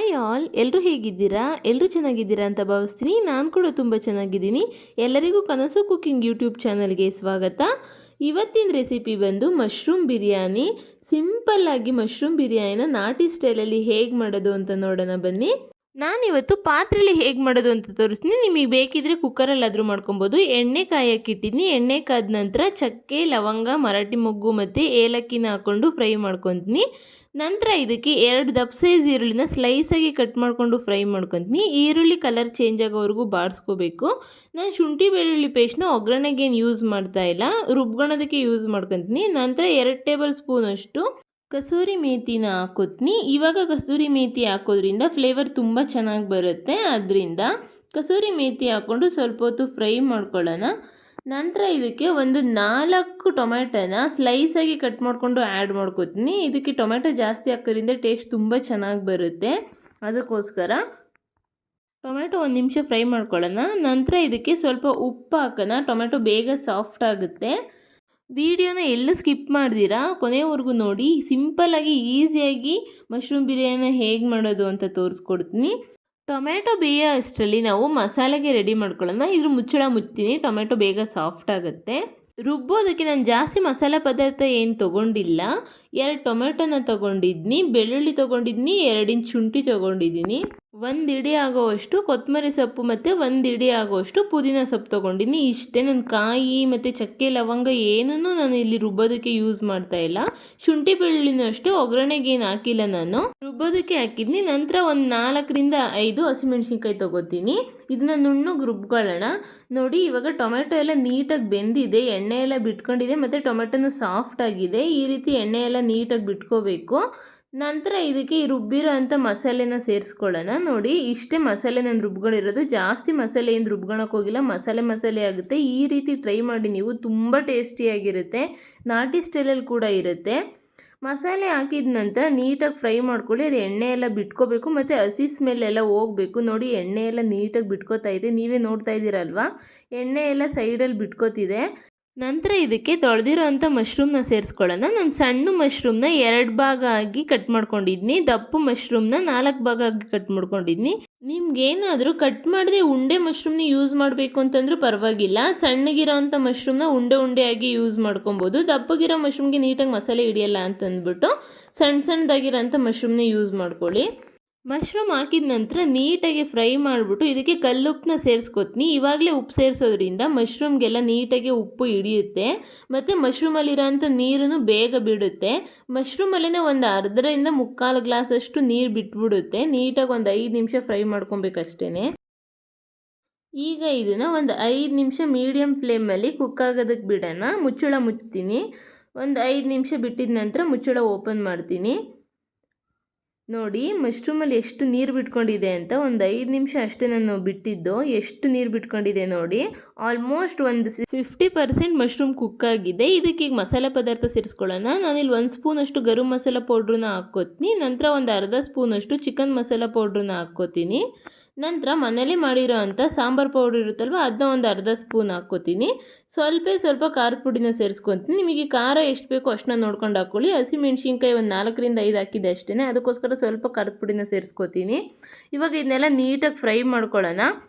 Hi all, ಎಲ್ಲರೂ ಹೇಗಿದ್ದೀರಾ? ಎಲ್ಲರೂ ಚೆನ್ನಾಗಿದ್ದೀರಾ ಅಂತ ಭಾವಿಸ್ತೀನಿ. ನಾನು ಕೂಡ ತುಂಬ ಚೆನ್ನಾಗಿದ್ದೀನಿ. ಎಲ್ಲರಿಗೂ ಕನಸು ಕುಕಿಂಗ್ ಯೂಟ್ಯೂಬ್ ಚಾನಲ್ಗೆ ಸ್ವಾಗತ. ಇವತ್ತಿನ ರೆಸಿಪಿ ಬಂದು ಮಶ್ರೂಮ್ ಬಿರಿಯಾನಿ. ಸಿಂಪಲ್ಲಾಗಿ ಮಶ್ರೂಮ್ ಬಿರಿಯಾನಿನ ನಾಟಿ ಸ್ಟೈಲಲ್ಲಿ ಹೇಗೆ ಮಾಡೋದು ಅಂತ ನೋಡೋಣ ಬನ್ನಿ. ನಾನಿವತ್ತು ಪಾತ್ರೆಯಲ್ಲಿ ಹೇಗೆ ಮಾಡೋದು ಅಂತ ತೋರಿಸ್ತೀನಿ. ನಿಮಗೆ ಬೇಕಿದ್ರೆ ಕುಕ್ಕರಲ್ಲಾದರೂ ಮಾಡ್ಕೊಬೋದು. ಎಣ್ಣೆ ಕಾಯಕ್ಕಿಟ್ಟಿದ್ದೀನಿ. ಎಣ್ಣೆ ಕಾದ ನಂತರ ಚಕ್ಕೆ, ಲವಂಗ, ಮರಾಠಿ ಮೊಗ್ಗು ಮತ್ತು ಏಲಕ್ಕಿನ ಹಾಕ್ಕೊಂಡು ಫ್ರೈ ಮಾಡ್ಕೊತೀನಿ. ನಂತರ ಇದಕ್ಕೆ 2 ದಪ್ಪ ಸೈಜ್ ಈರುಳ್ಳಿನ ಸ್ಲೈಸಾಗಿ ಕಟ್ ಮಾಡಿಕೊಂಡು ಫ್ರೈ ಮಾಡ್ಕೊತೀನಿ. ಈರುಳ್ಳಿ ಕಲರ್ ಚೇಂಜ್ ಆಗೋವರೆಗೂ ಬಾಡಿಸ್ಕೋಬೇಕು. ನಾನು ಶುಂಠಿ ಬೆಳ್ಳುಳ್ಳಿ ಪೇಸ್ಟ್ನ ಒಗ್ಗರಣೆಗೇನು ಯೂಸ್ ಮಾಡ್ತಾ ಇಲ್ಲ, ರುಬ್ಕೊಳೋದಕ್ಕೆ ಯೂಸ್ ಮಾಡ್ಕೊತೀನಿ. ನಂತರ 2 ಟೇಬಲ್ ಸ್ಪೂನಷ್ಟು ಕಸೂರಿ ಮೇಥಿನ ಹಾಕೋತೀನಿ. ಇವಾಗ ಕಸೂರಿ ಮೇಥಿ ಹಾಕೋದ್ರಿಂದ ಫ್ಲೇವರ್ ತುಂಬ ಚೆನ್ನಾಗಿ ಬರುತ್ತೆ. ಅದರಿಂದ ಕಸೂರಿ ಮೇಥಿ ಹಾಕ್ಕೊಂಡು ಸ್ವಲ್ಪ ಹೊತ್ತು ಫ್ರೈ ಮಾಡ್ಕೊಳ್ಳೋಣ. ನಂತರ ಇದಕ್ಕೆ ಒಂದು 4 ಟೊಮೆಟೊನ ಸ್ಲೈಸಾಗಿ ಕಟ್ ಮಾಡಿಕೊಂಡು ಆ್ಯಡ್ ಮಾಡ್ಕೋತೀನಿ. ಇದಕ್ಕೆ ಟೊಮೆಟೊ ಜಾಸ್ತಿ ಹಾಕೋದ್ರಿಂದ ಟೇಸ್ಟ್ ತುಂಬ ಚೆನ್ನಾಗಿ ಬರುತ್ತೆ. ಅದಕ್ಕೋಸ್ಕರ ಟೊಮೆಟೊ 1 ನಿಮಿಷ ಫ್ರೈ ಮಾಡ್ಕೊಳ್ಳೋಣ. ನಂತರ ಇದಕ್ಕೆ ಸ್ವಲ್ಪ ಉಪ್ಪು ಹಾಕೋಣ. ಟೊಮೆಟೊ ಬೇಗ ಸಾಫ್ಟ್ ಆಗುತ್ತೆ. ವಿಡಿಯೋನ ಎಲ್ಲೂ ಸ್ಕಿಪ್ ಮಾಡ್ದಿರಾ ಕೊನೆವರೆಗೂ ನೋಡಿ. ಸಿಂಪಲ್ಲಾಗಿ ಈಸಿಯಾಗಿ ಮಶ್ರೂಮ್ ಬಿರಿಯಾನಿನ ಹೇಗೆ ಮಾಡೋದು ಅಂತ ತೋರಿಸ್ಕೊಡ್ತೀನಿ. ಟೊಮೆಟೊ ಬೇಯೋ ಅಷ್ಟರಲ್ಲಿ ನಾವು ಮಸಾಲೆಗೆ ರೆಡಿ ಮಾಡ್ಕೊಳ್ಳೋಣ. ಇದ್ರ ಮುಚ್ಚಳ ಮುಚ್ತೀನಿ, ಟೊಮೆಟೊ ಬೇಗ ಸಾಫ್ಟ್ ಆಗುತ್ತೆ. ರುಬ್ಬೋದಕ್ಕೆ ನಾನು ಜಾಸ್ತಿ ಮಸಾಲೆ ಪದಾರ್ಥ ಏನು ತೊಗೊಂಡಿಲ್ಲ. 2 ಟೊಮೆಟೊನ ತೊಗೊಂಡಿದ್ದೀನಿ, ಬೆಳ್ಳುಳ್ಳಿ ತೊಗೊಂಡಿದ್ದೀನಿ, 2 ಇಂಚ್ ಶುಂಠಿ ತೊಗೊಂಡಿದ್ದೀನಿ, 1 ಇಡಿ ಆಗೋವಷ್ಟು ಕೊತ್ತಂಬರಿ ಸೊಪ್ಪು ಮತ್ತು 1 ಇಡಿ ಆಗೋವಷ್ಟು ಪುದೀನ ಸೊಪ್ಪು ತೊಗೊಂಡಿದ್ದೀನಿ. ಇಷ್ಟೇ. ನನ್ನ ಕಾಯಿ ಮತ್ತು ಚಕ್ಕೆ ಲವಂಗ ಏನನ್ನೂ ನಾನು ಇಲ್ಲಿ ರುಬ್ಬೋದಕ್ಕೆ ಯೂಸ್ ಮಾಡ್ತಾ ಇಲ್ಲ. ಶುಂಠಿ ಬೆಳ್ಳುಳ್ಳಿನೂ ಅಷ್ಟೇ ಒಗ್ಗರಣೆಗೇನು ಹಾಕಿಲ್ಲ, ನಾನು ರುಬ್ಬೋದಕ್ಕೆ ಹಾಕಿದ್ದೀನಿ. ನಂತರ ಒಂದು 4ರಿಂದ 5 ಹಸಿಮೆಣ್ಸಿನ್ಕಾಯಿ ತೊಗೋತೀನಿ. ಇದನ್ನ ನುಣ್ಣಗೆ ರುಬ್ಕೊಳ್ಳೋಣ. ನೋಡಿ, ಇವಾಗ ಟೊಮೆಟೊ ಎಲ್ಲ ನೀಟಾಗಿ ಬೆಂದಿದೆ, ಎಣ್ಣೆ ಎಲ್ಲ ಬಿಟ್ಕೊಂಡಿದೆ ಮತ್ತು ಟೊಮೆಟೊನು ಸಾಫ್ಟ್ ಆಗಿದೆ. ಈ ರೀತಿ ಎಣ್ಣೆ ಎಲ್ಲ ನೀಟಾಗಿ ಬಿಟ್ಕೋಬೇಕು. ನಂತರ ಇದಕ್ಕೆ ರುಬ್ಬಿರೋ ಅಂಥ ಮಸಾಲೆನ ಸೇರಿಸ್ಕೊಳ್ಳೋಣ. ನೋಡಿ, ಇಷ್ಟೇ ಮಸಾಲೆ ನಾನು ರುಬ್ಕೊಂಡಿರೋದು. ಜಾಸ್ತಿ ಮಸಾಲೆ ಏನು ರುಬ್ಕೊಳಕ್ಕೆ ಹೋಗಿಲ್ಲ, ಮಸಾಲೆ ಆಗುತ್ತೆ. ಈ ರೀತಿ ಟ್ರೈ ಮಾಡಿ ನೀವು, ತುಂಬ ಟೇಸ್ಟಿಯಾಗಿರುತ್ತೆ. ನಾಟಿ ಸ್ಟೈಲಲ್ಲಿ ಕೂಡ ಇರುತ್ತೆ. ಮಸಾಲೆ ಹಾಕಿದ ನಂತರ ನೀಟಾಗಿ ಫ್ರೈ ಮಾಡ್ಕೊಳ್ಳಿ. ಅದು ಎಣ್ಣೆ ಎಲ್ಲ ಬಿಟ್ಕೋಬೇಕು ಮತ್ತು ಹಸಿ ಸ್ಮೆಲ್ ಎಲ್ಲ ಹೋಗಬೇಕು. ನೋಡಿ, ಎಣ್ಣೆ ಎಲ್ಲ ನೀಟಾಗಿ ಬಿಟ್ಕೋತಾ ಇದೆ, ನೀವೇ ನೋಡ್ತಾ ಇದ್ದೀರಲ್ವಾ, ಎಣ್ಣೆ ಎಲ್ಲ ಸೈಡಲ್ಲಿ ಬಿಟ್ಕೋತಿದೆ. ನಂತರ ಇದಕ್ಕೆ ತೊಳೆದಿರೋ ಅಂಥ ಮಶ್ರೂಮ್ನ ಸೇರಿಸ್ಕೊಳ್ಳೋಣ. ನಾನು ಸಣ್ಣ ಮಶ್ರೂಮ್ನ 2 ಭಾಗ ಆಗಿ ಕಟ್ ಮಾಡ್ಕೊಂಡಿದ್ದೀನಿ, ದಪ್ಪ ಮಶ್ರೂಮ್ನ 4 ಭಾಗ ಆಗಿ ಕಟ್ ಮಾಡ್ಕೊಂಡಿದ್ದೀನಿ. ನಿಮ್ಗೇನಾದರೂ ಕಟ್ ಮಾಡದೆ ಉಂಡೆ ಮಶ್ರೂಮ್ನ ಯೂಸ್ ಮಾಡಬೇಕು ಅಂತಂದ್ರೂ ಪರವಾಗಿಲ್ಲ. ಸಣ್ಣಗಿರೋ ಅಂಥ ಮಶ್ರೂಮ್ನ ಉಂಡೆಯಾಗಿ ಯೂಸ್ ಮಾಡ್ಕೊಬೋದು. ದಪ್ಪಗಿರೋ ಮಶ್ರೂಮ್ಗೆ ನೀಟಾಗಿ ಮಸಾಲೆ ಹಿಡಿಯಲ್ಲ ಅಂತಂದ್ಬಿಟ್ಟು ಸಣ್ಣದಾಗಿರೋ ಅಂಥ ಮಶ್ರೂಮ್ನ ಯೂಸ್ ಮಾಡ್ಕೊಳ್ಳಿ. ಮಶ್ರೂಮ್ ಹಾಕಿದ ನಂತರ ನೀಟಾಗಿ ಫ್ರೈ ಮಾಡಿಬಿಟ್ಟು ಇದಕ್ಕೆ ಕಲ್ಲುಪ್ಪನ್ನ ಸೇರಿಸ್ಕೊತೀನಿ. ಇವಾಗಲೇ ಉಪ್ಪು ಸೇರಿಸೋದ್ರಿಂದ ಮಶ್ರೂಮ್ಗೆಲ್ಲ ನೀಟಾಗಿ ಉಪ್ಪು ಹಿಡಿಯುತ್ತೆ ಮತ್ತು ಮಶ್ರೂಮಲ್ಲಿರೋಂಥ ನೀರನ್ನು ಬೇಗ ಬಿಡುತ್ತೆ. ಮಶ್ರೂಮಲ್ಲೇ ಒಂದು ಅರ್ಧರಿಂದ 3/4 ಗ್ಲಾಸಷ್ಟು ನೀರು ಬಿಟ್ಬಿಡುತ್ತೆ. ನೀಟಾಗಿ ಒಂದು 5 ನಿಮಿಷ ಫ್ರೈ ಮಾಡ್ಕೊಬೇಕಷ್ಟೇ. ಈಗ ಇದನ್ನು ಒಂದು 5 ನಿಮಿಷ ಮೀಡಿಯಮ್ ಫ್ಲೇಮಲ್ಲಿ ಕುಕ್ ಆಗೋದಕ್ಕೆ ಬಿಡೋಣ. ಮುಚ್ಚಳ ಮುಚ್ತೀನಿ. ಒಂದು 5 ನಿಮಿಷ ಬಿಟ್ಟಿದ ನಂತರ ಮುಚ್ಚಳ ಓಪನ್ ಮಾಡ್ತೀನಿ. ನೋಡಿ, ಮಶ್ರೂಮಲ್ಲಿ ಎಷ್ಟು ನೀರು ಬಿಟ್ಕೊಂಡಿದೆ ಅಂತ. ಒಂದು 5 ನಿಮಿಷ ಅಷ್ಟೇ ನಾನು ಬಿಟ್ಟಿದ್ದು. ಎಷ್ಟು ನೀರು ಬಿಟ್ಕೊಂಡಿದೆ ನೋಡಿ. ಆಲ್ಮೋಸ್ಟ್ ಒಂದು 50% ಮಶ್ರೂಮ್ ಕುಕ್ ಆಗಿದೆ. ಇದಕ್ಕೆ ಈಗ ಮಸಾಲೆ ಪದಾರ್ಥ ಸೇರಿಸ್ಕೊಳ್ಳೋಣ. ನಾನಿಲ್ಲಿ 1 ಸ್ಪೂನಷ್ಟು ಗರಂ ಮಸಾಲ ಪೌಡ್ರನ್ನ ಹಾಕ್ಕೋತೀನಿ. ನಂತರ ಒಂದು ಅರ್ಧ ಸ್ಪೂನಷ್ಟು ಚಿಕನ್ ಮಸಾಲ ಪೌಡ್ರನ್ನ ಹಾಕ್ಕೋತೀನಿ. ನಂತರ ಮನೇಲಿ ಮಾಡಿರೋ ಅಂಥ ಸಾಂಬಾರು ಪೌಡ್ರ್ ಇರುತ್ತಲ್ವ, ಅದನ್ನ ಒಂದು ಅರ್ಧ ಸ್ಪೂನ್ ಹಾಕ್ಕೋತೀನಿ. ಸ್ವಲ್ಪ ಖಾರದ ಪುಡಿನ ಸೇರಿಸ್ಕೊತೀನಿ. ನಿಮಗೆ ಖಾರ ಎಷ್ಟು ಬೇಕೋ ಅಷ್ಟನ್ನ ನೋಡ್ಕೊಂಡು ಹಾಕ್ಕೊಳ್ಳಿ. ಹಸಿಮೆಣ್ಸಿನ್ಕಾಯಿ ಒಂದು 4ರಿಂದ 5 ಹಾಕಿದೆ ಅಷ್ಟೇ. ಅದಕ್ಕೋಸ್ಕರ ಸ್ವಲ್ಪ ಖಾರದ ಪುಡಿನ ಸೇರಿಸ್ಕೊತೀನಿ. ಇವಾಗ ಇದನ್ನೆಲ್ಲ ನೀಟಾಗಿ ಫ್ರೈ ಮಾಡ್ಕೊಳ್ಳೋಣ.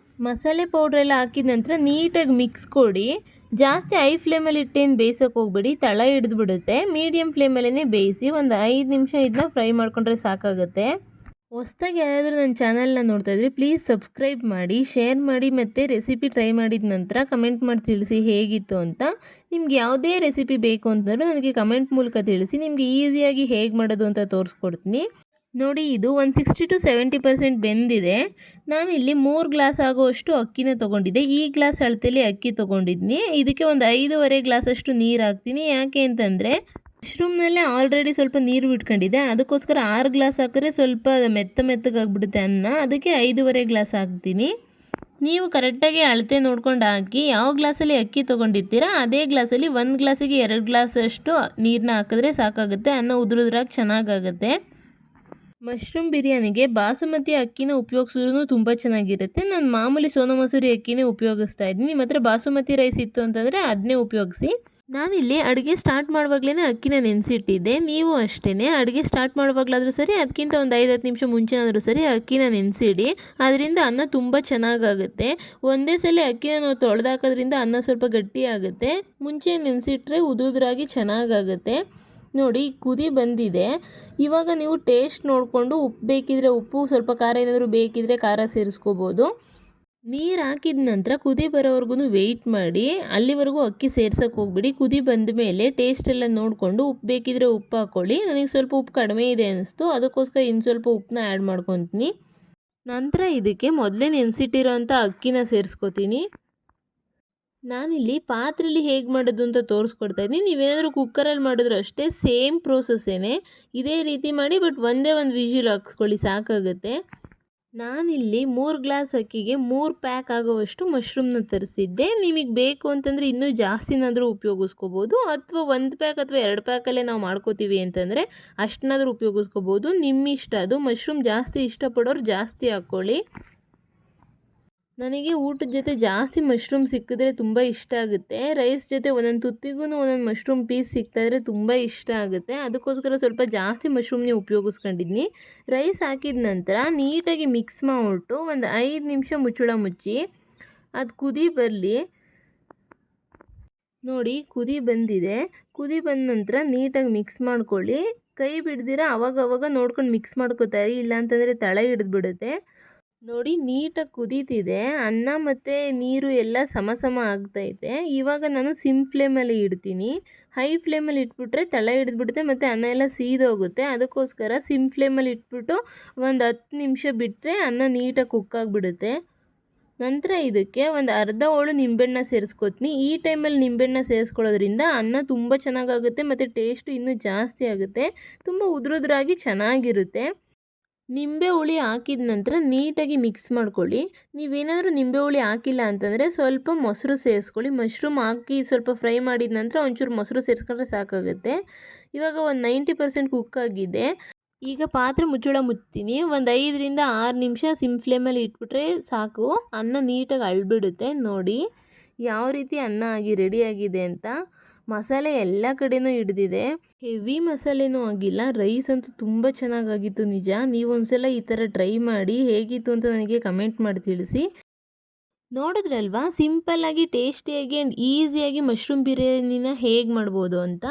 ಮಸಾಲೆ ಪೌಡ್ರೆಲ್ಲ ಹಾಕಿದ ನಂತರ ನೀಟಾಗಿ ಮಿಕ್ಸ್ ಕೊಡಿ. ಜಾಸ್ತಿ ಹೈ ಫ್ಲೇಮಲ್ಲಿ ಇಟ್ಟೇನು ಬೇಯಿಸೋಕೆ ಹೋಗ್ಬೇಡಿ, ತಳ ಹಿಡಿದ್ಬಿಡುತ್ತೆ. ಮೀಡಿಯಮ್ ಫ್ಲೇಮಲ್ಲೇ ಬೇಯಿಸಿ ಒಂದು 5 ನಿಮಿಷ ಇದನ್ನ ಫ್ರೈ ಮಾಡ್ಕೊಂಡ್ರೆ ಸಾಕಾಗುತ್ತೆ. ಹೊಸ್ದಾಗಿ ಯಾರಾದರೂ ನನ್ನ ಚಾನಲ್ನ ನೋಡ್ತಾ ಇದ್ದರೆ ಪ್ಲೀಸ್ ಸಬ್ಸ್ಕ್ರೈಬ್ ಮಾಡಿ, ಶೇರ್ ಮಾಡಿ ಮತ್ತು ರೆಸಿಪಿ ಟ್ರೈ ಮಾಡಿದ ನಂತರ ಕಮೆಂಟ್ ಮಾಡಿ ತಿಳಿಸಿ ಹೇಗಿತ್ತು ಅಂತ. ನಿಮ್ಗೆ ಯಾವುದೇ ರೆಸಿಪಿ ಬೇಕು ಅಂತಂದರೂ ನನಗೆ ಕಮೆಂಟ್ ಮೂಲಕ ತಿಳಿಸಿ. ನಿಮಗೆ ಈಸಿಯಾಗಿ ಹೇಗೆ ಮಾಡೋದು ಅಂತ ತೋರಿಸ್ಕೊಡ್ತೀನಿ. ನೋಡಿ, ಇದು ಒಂದು 60 to 70% ಬೆಂದಿದೆ. ನಾನಿಲ್ಲಿ 3 ಗ್ಲಾಸ್ ಆಗೋವಷ್ಟು ಅಕ್ಕಿನ ತೊಗೊಂಡಿದ್ದೆ. ಈ ಗ್ಲಾಸ್ ಅಳತೆಯಲ್ಲಿ ಅಕ್ಕಿ ತೊಗೊಂಡಿದ್ದೀನಿ. ಇದಕ್ಕೆ ಒಂದು 5.5 ಗ್ಲಾಸಷ್ಟು ನೀರು ಹಾಕ್ತೀನಿ. ಯಾಕೆ ಅಂತಂದರೆ ಮಶ್ರೂಮ್ನಲ್ಲೇ ಆಲ್ರೆಡಿ ಸ್ವಲ್ಪ ನೀರು ಬಿಟ್ಕೊಂಡಿದೆ. ಅದಕ್ಕೋಸ್ಕರ 6 ಗ್ಲಾಸ್ ಹಾಕಿದ್ರೆ ಸ್ವಲ್ಪ ಮೆತ್ತಗಾಗ್ಬಿಡುತ್ತೆ ಅನ್ನ. ಅದಕ್ಕೆ 5.5 ಗ್ಲಾಸ್ ಹಾಕ್ತೀನಿ. ನೀವು ಕರೆಕ್ಟಾಗಿ ಅಳತೆ ನೋಡ್ಕೊಂಡು ಹಾಕಿ. ಯಾವ ಗ್ಲಾಸಲ್ಲಿ ಅಕ್ಕಿ ತೊಗೊಂಡಿರ್ತೀರಾ ಅದೇ ಗ್ಲಾಸಲ್ಲಿ 1 ಗ್ಲಾಸಿಗೆ 2 ಗ್ಲಾಸಷ್ಟು ನೀರನ್ನ ಹಾಕಿದ್ರೆ ಸಾಕಾಗುತ್ತೆ. ಅನ್ನ ಉದುರುದ್ರಾಗಿ ಚೆನ್ನಾಗಾಗುತ್ತೆ. ಮಶ್ರೂಮ್ ಬಿರಿಯಾನಿಗೆ ಬಾಸುಮತಿ ಅಕ್ಕಿನ ಉಪಯೋಗಿಸಿದ್ರೂ ತುಂಬ ಚೆನ್ನಾಗಿರುತ್ತೆ. ನಾನು ಮಾಮೂಲಿ ಸೋನಾ ಮಸೂರಿ ಅಕ್ಕಿನೇ ಉಪಯೋಗಿಸ್ತಾ ಇದ್ದೀನಿ. ನಿಮ್ಮ ಹತ್ರ ಬಾಸುಮತಿ ರೈಸ್ ಇತ್ತು ಅಂತಂದರೆ ಅದನ್ನೇ ಉಪಯೋಗಿಸಿ. ನಾನಿಲ್ಲಿ ಅಡುಗೆ ಸ್ಟಾರ್ಟ್ ಮಾಡುವಾಗಲೇ ಅಕ್ಕಿನ ನೆನೆಸಿಟ್ಟಿದ್ದೆ. ನೀವು ಅಷ್ಟೇ ಅಡುಗೆ ಸ್ಟಾರ್ಟ್ ಮಾಡುವಾಗಲಾದರೂ ಸರಿ ಅದಕ್ಕಿಂತ ಒಂದು 5-10 ನಿಮಿಷ ಮುಂಚೆನಾದರೂ ಸರಿ ಅಕ್ಕಿನ ನೆನೆಸಿಡಿ. ಅದರಿಂದ ಅನ್ನ ತುಂಬ ಚೆನ್ನಾಗಾಗುತ್ತೆ. ಒಂದೇ ಸಲ ಅಕ್ಕಿನ ನಾವು ತೊಳೆದಾಕೋದ್ರಿಂದ ಅನ್ನ ಸ್ವಲ್ಪ ಗಟ್ಟಿಯಾಗುತ್ತೆ. ಮುಂಚೆ ನೆನೆಸಿಟ್ರೆ ಉದುರಾಗಿ ಚೆನ್ನಾಗಾಗುತ್ತೆ. ನೋಡಿ ಕುದಿ ಬಂದಿದೆ. ಇವಾಗ ನೀವು ಟೇಸ್ಟ್ ನೋಡಿಕೊಂಡು ಉಪ್ಪು ಬೇಕಿದ್ರೆ ಉಪ್ಪು, ಸ್ವಲ್ಪ ಖಾರ ಏನಾದರೂ ಬೇಕಿದ್ರೆ ಖಾರ ಸೇರಿಸ್ಕೋಬೋದು. ನೀರು ಹಾಕಿದ ನಂತರ ಕುದಿ ಬರೋವರೆಗೂ ವೆಯ್ಟ್ ಮಾಡಿ. ಅಲ್ಲಿವರೆಗೂ ಅಕ್ಕಿ ಸೇರ್ಸೋಕೆ ಹೋಗ್ಬಿಡಿ. ಕುದಿ ಬಂದ ಮೇಲೆ ಟೇಸ್ಟ್ ಎಲ್ಲ ನೋಡಿಕೊಂಡು ಉಪ್ಪು ಬೇಕಿದ್ರೆ ಉಪ್ಪು ಹಾಕ್ಕೊಳ್ಳಿ. ನನಗೆ ಸ್ವಲ್ಪ ಉಪ್ಪು ಕಡಿಮೆ ಇದೆ ಅನ್ನಿಸ್ತು, ಅದಕ್ಕೋಸ್ಕರ ಇನ್ನು ಸ್ವಲ್ಪ ಉಪ್ಪನ್ನ ಆ್ಯಡ್ ಮಾಡ್ಕೊತೀನಿ. ನಂತರ ಇದಕ್ಕೆ ಮೊದಲೇ ನೆನೆಸಿಟ್ಟಿರೋಂಥ ಅಕ್ಕಿನ ಸೇರಿಸ್ಕೊತೀನಿ. ನಾನಿಲ್ಲಿ ಪಾತ್ರೆಯಲ್ಲಿ ಹೇಗೆ ಮಾಡೋದು ಅಂತ ತೋರಿಸ್ಕೊಡ್ತಾ ಇದ್ದೀನಿ. ನೀವೇನಾದರೂ ಕುಕ್ಕರಲ್ಲಿ ಮಾಡಿದ್ರು ಅಷ್ಟೇ ಸೇಮ್ ಪ್ರೋಸೆಸ್ಸೇ. ಇದೇ ರೀತಿ ಮಾಡಿ, ಬಟ್ ಒಂದೇ ಒಂದು ವಿಷಿಲ್ ಹಾಕ್ಸ್ಕೊಳ್ಳಿ ಸಾಕಾಗುತ್ತೆ. ನಾನಿಲ್ಲಿ 3 ಗ್ಲಾಸ್ ಅಕ್ಕಿಗೆ 3 ಪ್ಯಾಕ್ ಆಗೋವಷ್ಟು ಮಶ್ರೂಮ್ನ ತರಿಸಿದ್ದೆ. ನಿಮಗೆ ಬೇಕು ಅಂತಂದರೆ ಇನ್ನೂ ಜಾಸ್ತಿನಾದರೂ ಉಪಯೋಗಿಸ್ಕೋಬೋದು, ಅಥವಾ 1 ಪ್ಯಾಕ್ ಅಥವಾ 2 ಪ್ಯಾಕಲ್ಲೇ ನಾವು ಮಾಡ್ಕೋತೀವಿ ಅಂತಂದರೆ ಅಷ್ಟನ್ನಾದರೂ ಉಪಯೋಗಿಸ್ಕೋಬೋದು. ನಿಮ್ಮ ಇಷ್ಟ ಅದು. ಮಶ್ರೂಮ್ ಜಾಸ್ತಿ ಇಷ್ಟಪಡೋರು ಜಾಸ್ತಿ ಹಾಕ್ಕೊಳ್ಳಿ. ನನಗೆ ಊಟದ ಜೊತೆ ಜಾಸ್ತಿ ಮಶ್ರೂಮ್ ಸಿಕ್ಕಿದ್ರೆ ತುಂಬ ಇಷ್ಟ ಆಗುತ್ತೆ. ರೈಸ್ ಜೊತೆ ಒಂದೊಂದು ತುತ್ತಿಗೂ ಒಂದೊಂದು ಮಶ್ರೂಮ್ ಪೀಸ್ ಸಿಗ್ತಾಯಿದ್ರೆ ತುಂಬ ಇಷ್ಟ ಆಗುತ್ತೆ. ಅದಕ್ಕೋಸ್ಕರ ಸ್ವಲ್ಪ ಜಾಸ್ತಿ ಮಶ್ರೂಮ್ನೇ ಉಪಯೋಗಿಸ್ಕೊಂಡಿದ್ದೀನಿ. ರೈಸ್ ಹಾಕಿದ ನಂತರ ನೀಟಾಗಿ ಮಿಕ್ಸ್ ಮಾಡಿಬಿಟ್ಟು ಒಂದು 5 ನಿಮಿಷ ಮುಚ್ಚಳ ಮುಚ್ಚಿ ಅದು ಕುದಿ ಬರಲಿ. ನೋಡಿ ಕುದಿ ಬಂದಿದೆ. ಕುದಿ ಬಂದ ನಂತರ ನೀಟಾಗಿ ಮಿಕ್ಸ್ ಮಾಡ್ಕೊಳ್ಳಿ. ಕೈ ಬಿಡ್ದಿರ ಅವಾಗವಾಗ ನೋಡ್ಕೊಂಡು ಮಿಕ್ಸ್ ಮಾಡ್ಕೋತಾರೆ, ಇಲ್ಲಾಂತಂದರೆ ತಳ ಹಿಡಿದ್ಬಿಡುತ್ತೆ. ನೋಡಿ ನೀಟಾಗಿ ಕುದೀತಿದೆ. ಅನ್ನ ಮತ್ತು ನೀರು ಎಲ್ಲ ಸಮ ಸಮ ಆಗ್ತೈತೆ. ಇವಾಗ ನಾನು ಸಿಮ್ ಫ್ಲೇಮಲ್ಲಿ ಇಡ್ತೀನಿ. ಹೈ ಫ್ಲೇಮಲ್ಲಿ ಇಟ್ಬಿಟ್ರೆ ತಳ ಹಿಡಿದ್ಬಿಡುತ್ತೆ ಮತ್ತು ಅನ್ನ ಎಲ್ಲ ಸೀದೋಗುತ್ತೆ. ಅದಕ್ಕೋಸ್ಕರ ಸಿಮ್ ಫ್ಲೇಮಲ್ಲಿ ಇಟ್ಬಿಟ್ಟು ಒಂದು 10 ನಿಮಿಷ ಬಿಟ್ಟರೆ ಅನ್ನ ನೀಟಾಗಿ ಕುಕ್ಕಾಗಿಬಿಡುತ್ತೆ. ನಂತರ ಇದಕ್ಕೆ ಒಂದು ಅರ್ಧ ಹೋಳು ನಿಂಬೆಹಣ್ಣ ಸೇರಿಸ್ಕೊತೀನಿ. ಈ ಟೈಮಲ್ಲಿ ನಿಂಬೆಹಣ್ಣ ಸೇರಿಸ್ಕೊಳ್ಳೋದ್ರಿಂದ ಅನ್ನ ತುಂಬ ಚೆನ್ನಾಗಾಗುತ್ತೆ ಮತ್ತು ಟೇಸ್ಟು ಇನ್ನೂ ಜಾಸ್ತಿ ಆಗುತ್ತೆ. ತುಂಬ ಉದುರುದ್ರಾಗಿ ಚೆನ್ನಾಗಿರುತ್ತೆ. ನಿಂಬೆ ಹುಳಿ ಹಾಕಿದ ನಂತರ ನೀಟಾಗಿ ಮಿಕ್ಸ್ ಮಾಡ್ಕೊಳ್ಳಿ. ನೀವೇನಾದರೂ ನಿಂಬೆ ಹುಳಿ ಹಾಕಿಲ್ಲ ಅಂತಂದರೆ ಸ್ವಲ್ಪ ಮೊಸರು ಸೇರಿಸ್ಕೊಳ್ಳಿ. ಮಶ್ರೂಮ್ ಹಾಕಿ ಸ್ವಲ್ಪ ಫ್ರೈ ಮಾಡಿದ ನಂತರ ಒಂಚೂರು ಮೊಸರು ಸೇರಿಸ್ಕೊಂಡ್ರೆ ಸಾಕಾಗುತ್ತೆ. ಇವಾಗ ಒಂದು 90% ಕುಕ್ ಆಗಿದೆ. ಈಗ ಪಾತ್ರೆ ಮುಚ್ಚಳ ಮುಚ್ತೀನಿ. ಒಂದು 5ರಿಂದ 6 ನಿಮಿಷ ಸಿಮ್ ಫ್ಲೇಮಲ್ಲಿ ಇಟ್ಬಿಟ್ರೆ ಸಾಕು. ಅನ್ನ ನೀಟಾಗಿ ಅಳ್ಬಿಡುತ್ತೆ. ನೋಡಿ ಯಾವ ರೀತಿ ಅನ್ನ ಆಗಿ ರೆಡಿಯಾಗಿದೆ ಅಂತ. ಮಸಾಲೆ ಎಲ್ಲ ಕಡೆನೂ ಹಿಡಿದಿದೆ. ಹೆವಿ ಮಸಾಲೆನೂ ಆಗಿಲ್ಲ. ರೈಸ್ ಅಂತೂ ತುಂಬ ಚೆನ್ನಾಗಾಗಿತ್ತು ನಿಜ. ನೀವು ಒಂದ್ಸಲ ಈ ಥರ ಟ್ರೈ ಮಾಡಿ ಹೇಗಿತ್ತು ಅಂತ ನನಗೆ ಕಮೆಂಟ್ ಮಾಡಿ ತಿಳಿಸಿ. ನೋಡಿದ್ರಲ್ವಾ ಸಿಂಪಲ್ಲಾಗಿ ಟೇಸ್ಟಿಯಾಗಿ ಆ್ಯಂಡ್ ಈಸಿಯಾಗಿ ಮಶ್ರೂಮ್ ಬಿರಿಯಾನಿನ ಹೇಗೆ ಮಾಡ್ಬೋದು ಅಂತ.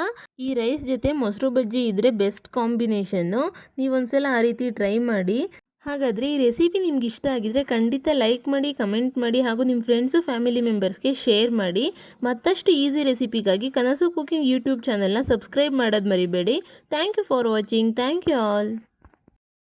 ಈ ರೈಸ್ ಜೊತೆ ಮೊಸರು ಬಜ್ಜಿ ಇದ್ದರೆ ಬೆಸ್ಟ್ ಕಾಂಬಿನೇಷನ್ನು. ನೀವೊಂದ್ಸಲ ಆ ರೀತಿ ಟ್ರೈ ಮಾಡಿ. ಹಾಗಾದರೆ ಈ ರೆಸಿಪಿ ನಿಮ್ಗೆ ಇಷ್ಟ ಆಗಿದರೆ ಖಂಡಿತ ಲೈಕ್ ಮಾಡಿ, ಕಮೆಂಟ್ ಮಾಡಿ ಹಾಗೂ ನಿಮ್ಮ ಫ್ರೆಂಡ್ಸು ಫ್ಯಾಮಿಲಿ ಮೆಂಬರ್ಸ್ಗೆ ಶೇರ್ ಮಾಡಿ. ಮತ್ತಷ್ಟು ಈಸಿ ರೆಸಿಪಿಗಾಗಿ ಕನಸು ಕುಕಿಂಗ್ ಯೂಟ್ಯೂಬ್ ಚಾನಲ್ನ ಸಬ್ಸ್ಕ್ರೈಬ್ ಮಾಡೋದು ಮರಿಬೇಡಿ. Thank you for watching. Thank you all.